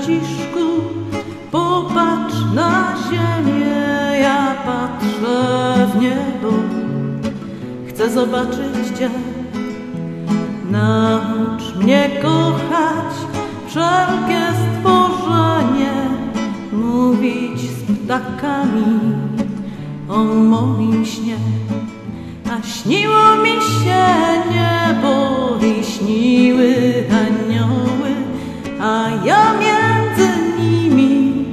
braciszku, popatrz na ziemię, ja patrzę w niebo. Chcę zobaczyć Cię, naucz mnie kochać wszelkie stworzenie, mówić z ptakami o moim śnie. A śniło mi się niebo i śniły anioły, a ja między nimi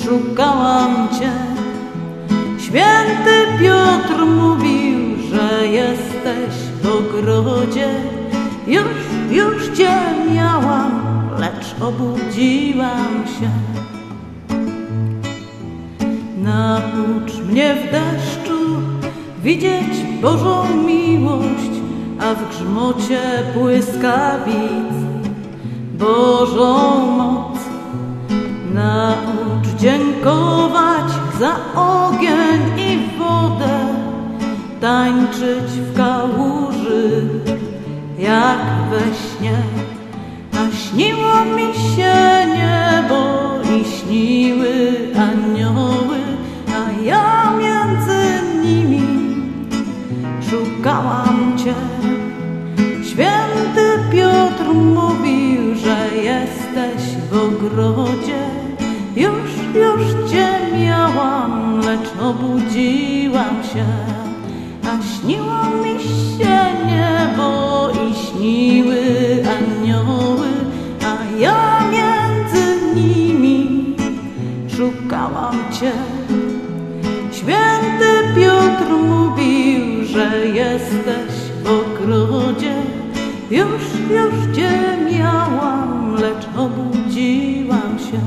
szukałam Cię. Święty Piotr mówił, że jesteś w ogrodzie. Już Cię miałam, lecz obudziłam się. Naucz mnie w deszczu widzieć Bożą miłość, a w grzmocie błyskawic Bożą moc. Naucz dziękować za ogień i wodę, tańczyć w kałuży jak we śnie. A śniło mi się niebo i śniły anioły, a ja między nimi szukałam Cię. Święty Piotr mówił, że jesteś w ogrodzie. Już Cię miałam, lecz obudziłam się. A śniło mi się niebo i śniły anioły, a ja między nimi szukałam Cię. Święty Piotr mówił, że jesteś w ogrodzie. Już Cię miałam, lecz obudziłam się.